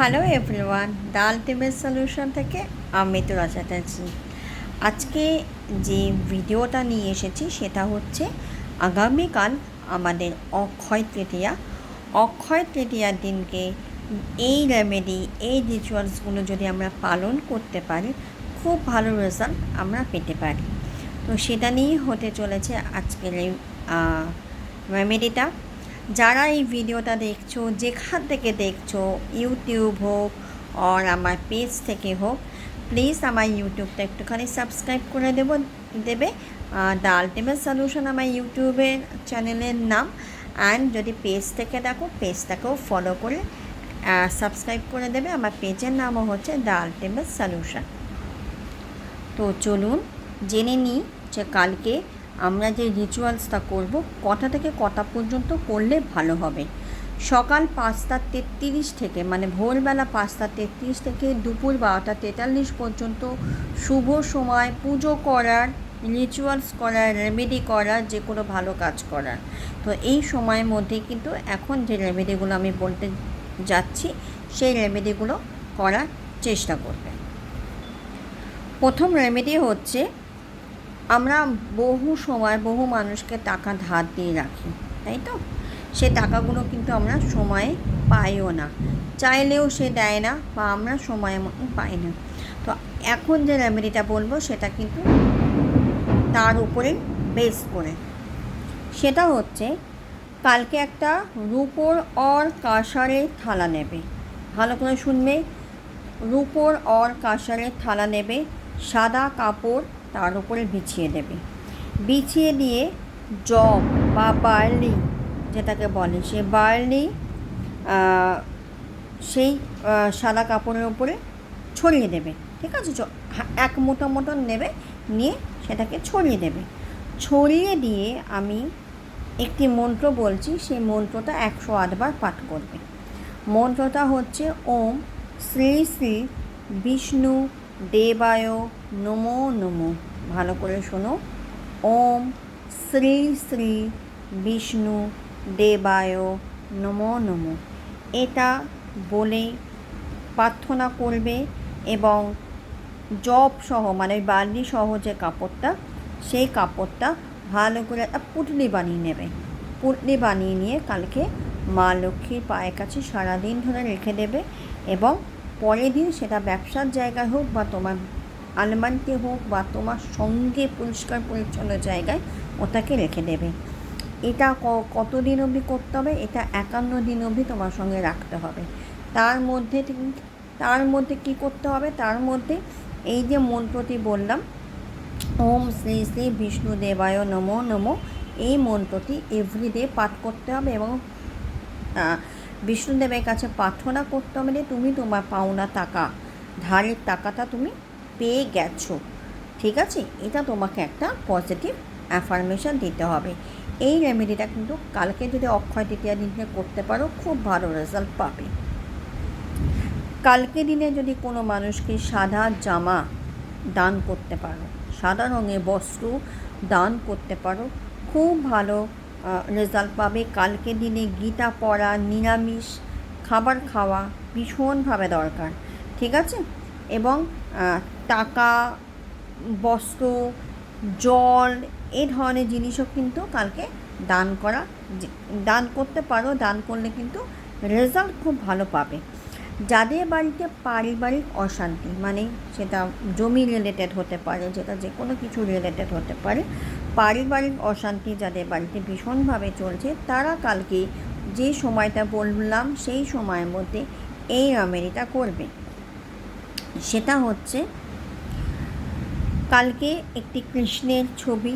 Hello everyone, the ultimate solution থেকে আমি তোরা চ্যাটার্জি। আজকে যে ভিডিওটা নিয়ে এসেছি সেটা হচ্ছে আগামীকাল আমাদের অক্ষয় তৃতীয়া। অক্ষয় তৃতীয়ার দিনকে এই রেমেডি, এই রিচুয়ালসগুলো যদি আমরা পালন করতে পারি, খুব ভালো রেজাল্ট আমরা পেতে পারি। তো সেটা নিয়েই হতে চলেছে আজকের এই রেমেডিটা। যারা এই ভিডিওটা দেখছো, যেখান থেকে দেখছো, ইউটিউব হোক আর আমার পেজ থেকে হোক, প্লিজ আমার ইউটিউবটা একটুখানি সাবস্ক্রাইব করে দেবে। দ্য আলটিমেট সলিউশন আমার ইউটিউবের চ্যানেলের নাম। অ্যান্ড যদি পেজ থেকে দেখো, পেজটাকেও ফলো করে সাবস্ক্রাইব করে দেবে। আমার পেজের নামও হচ্ছে দ্য আলটিমেট সলিউশন। তো চলুন জেনে নিই যে কালকে আমরা যে রিচুয়ালসটা করব কটা থেকে কটা পর্যন্ত করলে ভালো হবে। সকাল 5:33 থেকে, মানে ভোরবেলা 5:33 থেকে দুপুর 12:43 পর্যন্ত শুভ সময় পুজো করার, রিচুয়ালস করার, রেমেডি করার, যে কোনো ভালো কাজ করার। তো এই সময়ের মধ্যে কিন্তু এখন যে রেমেডিগুলো আমি বলতে যাচ্ছি সেই রেমেডিগুলো করার চেষ্টা করবে। প্রথম রেমেডি হচ্ছে, আমরা বহু সময় বহু মানুষকে টাকা ধার দিয়ে রাখি, তাই তো? সে টাকাগুলো কিন্তু আমরা সময়ে পাইও না, চাইলেও সে দেয় না, বা আমরা সময় মতো পাই না। তো এখন যে রেমেডিটা বলবো সেটা কিন্তু তার উপরে বেস করে। সেটা হচ্ছে, কালকে একটা রূপোর অর কাঁসারের থালা নেবে। ভালো করে শুনবে, রূপোর অর কাঁসারের থালা নেবে, সাদা কাপড় তার উপরে বিছিয়ে দেবে। বিছিয়ে দিয়ে জব বা বার্লি যেটাকে বলে, সে বার্লি সেই সাদা কাপড়ের উপরে ছড়িয়ে দেবে। ঠিক আছে, এক মুঠো মতন নেবে, নিয়ে সেটাকে ছড়িয়ে দেবে। ছড়িয়ে দিয়ে আমি একটি মন্ত্র বলছি, সেই মন্ত্রটা 108 বার পাঠ করবে। মন্ত্রটা হচ্ছে ওম শ্রী শ্রী বিষ্ণু দেবায় নমো নমো। ভালো করে শোনো, ওম শ্রী শ্রী বিষ্ণু দেবায় নমো নমো। এটা বলে প্রার্থনা করবে এবং জব সহ, মানে ওই বার্লি সহ যে কাপড়টা, সেই কাপড়টা ভালো করে একটা পুঁটলি বানিয়ে নেবে। পুঁটলি বানিয়ে নিয়ে কালকে মা লক্ষ্মীর পায়ের কাছে সারাদিন ধরে রেখে দেবে, এবং পরের দিন সেটা ব্যবসার জায়গায় হোক বা তোমার আলমারিতে হোক বা তোমার সঙ্গে পরিষ্কার পরিচ্ছন্ন জায়গায় ওটাকে রেখে দেবে। এটা কতদিন অবধি করতে হবে? এটা 51 দিন অবধি তোমার সঙ্গে রাখতে হবে। তার মধ্যে কী করতে হবে? তার মধ্যে এই যে মন্ত্রটি বললাম, ওম শ্রী শ্রী বিষ্ণু দেবায় নমো নমো, এই মন্ত্রটি এভরিডে পাঠ করতে হবে এবং বিষ্ণুদেবের কাছে প্রার্থনা করতে হবে যে তুমি তোমার পাওনা টাকা, ধারের টাকাটা তুমি পেয়ে গেছো। ঠিক আছে, এটা তোমাকে একটা পজিটিভ অ্যাফার্মেশন দিতে হবে। এই রেমেডিটা কিন্তু কালকে যদি অক্ষয় তৃতীয়া দিনে করতে পারো, খুব ভালো রেজাল্ট পাবে। কালকে দিনে যদি কোনো মানুষকে সাদা জামা দান করতে পারো, সাদা রঙের বস্ত্র দান করতে পারো, খুব ভালো রেজাল্ট পাবে। কালকে দিনে গীতা পড়া, নিরামিষ খাবার খাওয়া ভীষণভাবে দরকার। ঠিক আছে, এবং টাকা, বস্ত্র, জল, এই ধরনের জিনিসও কিন্তু কালকে দান করতে পারো। দান করলে কিন্তু রেজাল্ট খুব ভালো পাবে। যাদের বাড়িতে পারিবারিক অশান্তি, মানে সেটা জমি রিলেটেড হতে পারে, যেটা যে কোনো কিছু রিলেটেড হতে পারে, পারিবারিক অশান্তি যাদের বাড়িতে ভীষণভাবে চলছে, তারা কালকে যে সময়টা বললাম সেই সময়ের মধ্যে এই রেমেডিটা করবে। সেটা হচ্ছে, কালকে একটি কৃষ্ণের ছবি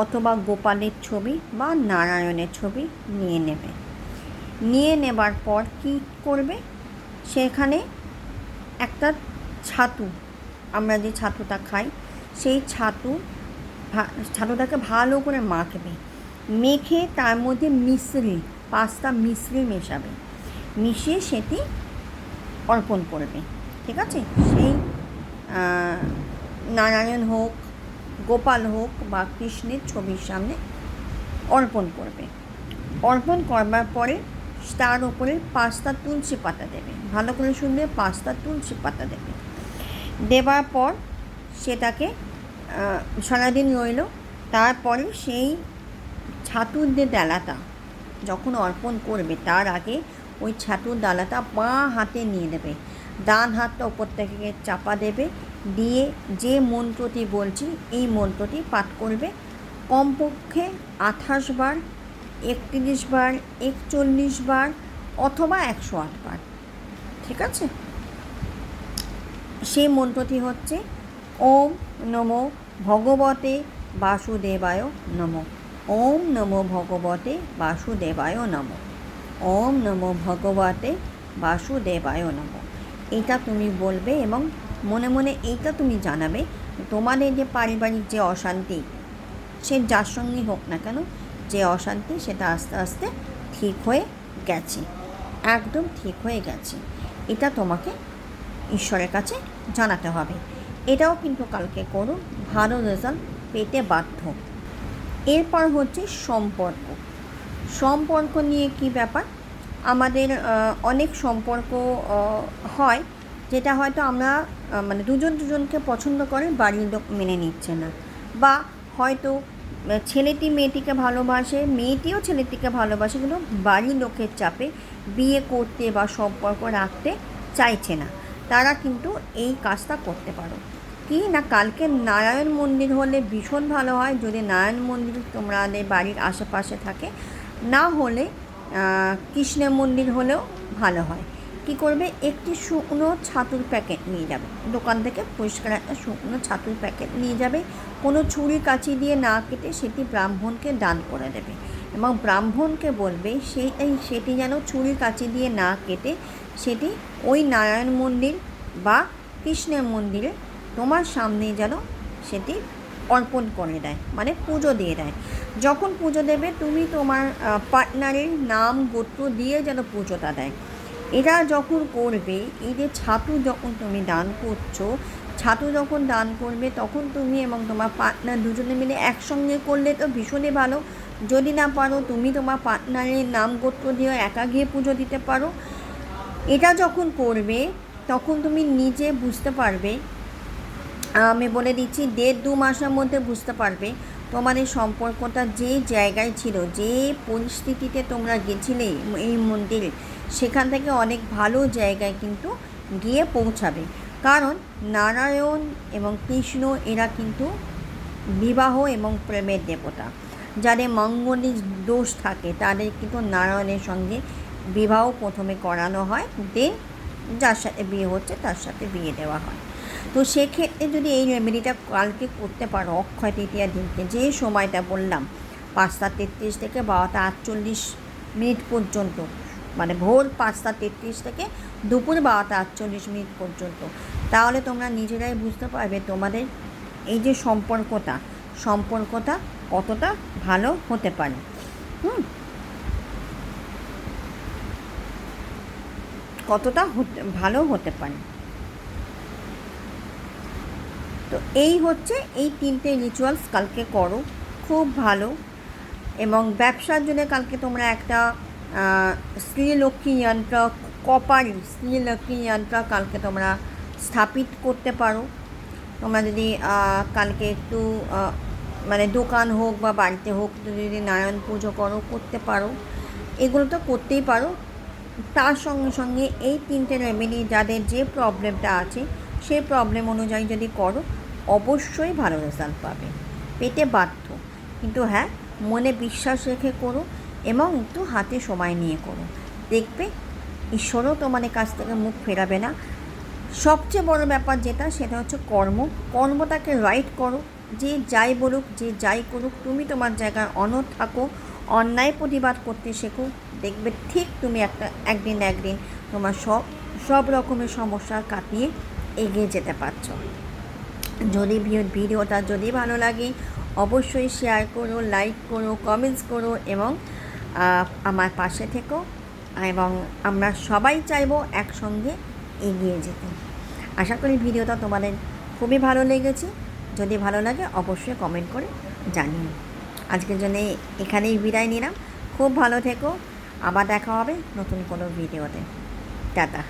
অথবা গোপালের ছবি বা নারায়ণের ছবি নিয়ে নেবে। নিয়ে নেবার পর কী করবে? সেখানে একটা ছাতু, আমরা যে ছাতুটা খাই, সেই ছাতুটাকে ভালো করে মাখবে। মেখে তার মধ্যে মিশ্রি, 5টা মিশ্রি মেশাবে, মিশিয়ে সেটি অর্পণ করবে। ঠিক আছে, সেই নারায়ণ হোক, গোপাল হোক বা কৃষ্ণের ছবির সামনে অর্পণ করবে। অর্পণ করবার পরে তার উপরে 5টা তুলসী পাতা দেবে। ভালো করে শুনবে, 5টা তুলসী পাতা দেবে। দেওয়ার পর সেটাকে সারাদিন রইল। তারপরে সেই ছাতুর যে ডালাটা যখন অর্পণ করবে তার আগে ওই ছাতুর ডালাটা বাঁ হাতে নিয়ে নেবে, ডান হাতটা ওপর থেকে চাপা দেবে, দিয়ে যে মন্ত্রটি বলছি এই মন্ত্রটি পাঠ করবে কমপক্ষে 28 বার, 31 বার, 41 বার অথবা 108 বার। ঠিক আছে? সেই মন্ত্রটি হচ্ছে ওম নমো ভগবতে বাসুদেবায় নমঃ। ওম নমো ভগবতে বাসুদেবায় নমঃ। ওম নমো ভগবতে বাসুদেবায় নমঃ। এটা তুমি বলবে এবং মনে মনে এইটা তুমি জানাবে তোমাদের যে পারিবারিক যে অশান্তি, সে যার সঙ্গেই হোক না কেন, যে অশান্তি সেটা আস্তে আস্তে ঠিক হয়ে গেছে, একদম ঠিক হয়ে গেছে। এটা তোমাকে ঈশ্বরের কাছে জানাতে হবে। এটাও কিন্তু কালকে করো, ভালো রেজাল্ট পেতে বাধ্য। এরপর হচ্ছে সম্পর্ক। সম্পর্ক নিয়ে কি ব্যাপার, আমাদের অনেক সম্পর্ক হয় যেটা হয়তো আমরা মানে দুজনকে পছন্দ করে, বাড়ির লোক মেনে নিচ্ছে না, বা হয়তো ছেলেটি মেয়েটিকে ভালোবাসে, মেয়েটিও ছেলেটিকে ভালোবাসে, কিন্তু বাড়ির লোকের চাপে বিয়ে করতে বা সম্পর্ক রাখতে চাইছে না। তারা কিন্তু এই কাজটা করতে পারো কি না, কালকে নারায়ণ মন্দির হলে ভীষণ ভালো হয়, যদি নারায়ণ মন্দির তোমাদের বাড়ির আশেপাশে থাকে, না হলে কৃষ্ণের মন্দির হলেও ভালো হয়। কি করবে, একটি শুকনো ছাতুর প্যাকেট নিয়ে যাবে, দোকান থেকে পরিষ্কার একটা শুকনো ছাতুর প্যাকেট নিয়ে যাবে, কোনো ছুরি কাঁচি দিয়ে না কেটে সেটি ব্রাহ্মণকে দান করে দেবে এবং ব্রাহ্মণকে বলবে সেটি যেন ছুরি কাঁচি দিয়ে না কেটে সেটি ওই নারায়ণ মন্দির বা কৃষ্ণের মন্দিরে তোমার সামনেই যেন সেটি অর্পণ করে দেয়, মানে পুজো দিয়ে দেয়। যখন পুজো দেবে তুমি তোমার পার্টনারের নাম গোত্র দিয়ে যেন পুজোটা দেয়। এটা যখন করবে, এই যে ছাতু যখন তুমি দান করছো, ছাতু যখন দান করবে তখন তুমি এবং তোমার পার্টনার দুজনে মিলে একসঙ্গে করলে তো ভীষণই ভালো। যদি না পারো তুমি তোমার পার্টনারের নাম গোত্র দিয়ে একা গিয়ে পুজো দিতে পারো। এটা যখন করবে তখন তুমি নিজে বুঝতে পারবে, আমি বলে দিচ্ছি 1.5-2 মাসের মধ্যে বুঝতে পারবে তোমাদের সম্পর্কটা যে জায়গায় ছিল, যে পরিস্থিতিতে তোমরা গেছিলে এই মন্দিরে, সেখান থেকে অনেক ভালো জায়গায় কিন্তু গিয়ে পৌঁছাবে। কারণ নারায়ণ এবং কৃষ্ণ এরা কিন্তু বিবাহ এবং প্রেমের দেবতা। যাদের মাঙ্গলিক দোষ থাকে তাদের কিন্তু নারায়ণের সঙ্গে বিবাহ প্রথমে করানো হয়, দেন যার সাথে বিয়ে হচ্ছে তার সাথে বিয়ে দেওয়া হয়। তো সেক্ষেত্রে যদি এই রেমেডিটা কালকে করতে পারো, অক্ষয় তৃতীয়া দিনকে, যে সময়টা বললাম 5:33 থেকে 12:48 পর্যন্ত, মানে ভোর 5:33 থেকে দুপুর 12:48 পর্যন্ত, তাহলে তোমরা নিজেরাই বুঝতে পারবে তোমাদের এই যে সম্পর্কটা কতটা ভালো হতে পারে। কতটা ভালো হতে পারে। তো এই হচ্ছে এই 3টে রিচুয়ালস কালকে করো, খুব ভালো। এবং ব্যবসার জন্য কালকে তোমরা একটা শ্রীলক্ষ্মী যন্ত্র, কপার শ্রীলক্ষ্মী যন্ত্র কালকে তোমরা স্থাপিত করতে পারো। তোমরা যদি কালকে একটু মানে দোকান হোক বা বাড়িতে হোক যদি নারায়ণ পুজো করতে পারো, এগুলো তো করতেই পারো। তার সঙ্গে সঙ্গে এই 3টে রেমেডি যাদের যে প্রবলেমটা আছে সেই প্রবলেম অনুযায়ী যদি করো, অবশ্যই ভালো রেজাল্ট পাবে, পেতে বাধ্য। কিন্তু হ্যাঁ, মনে বিশ্বাস রেখে করো এবং একটু হাতে সময় নিয়ে করো, দেখবে ঈশ্বরও তোমাদের কাছ থেকে মুখ ফেরাবে না। সবচেয়ে বড় ব্যাপার যেটা, সেটা হচ্ছে কর্মটাকে রাইট করো। যে যাই বলুক, যে যাই করুক, তুমি তোমার জায়গায় অনড় থাকো, অন্যায় প্রতিবাদ করতে শেখো, দেখবে ঠিক তুমি একদিন তোমার সব রকমের সমস্যা কাটিয়ে এগিয়ে যেতে পারছো। যদি ভিডিওটা যদি ভালো লাগে অবশ্যই শেয়ার করো, লাইক করো, কমেন্টস করো এবং আমার পাশে থেকো। এবং আমরা সবাই চাইবো একসঙ্গে এগিয়ে যেতে। আশা করি ভিডিওটা তোমাদের খুবই ভালো লেগেছে। যদি ভালো লাগে অবশ্যই কমেন্ট করে জানিও। আজকের জন্য এখানেই বিদায় নিলাম। খুব ভালো থেকো। আবার দেখা হবে নতুন কোনো ভিডিওতে। টাটা।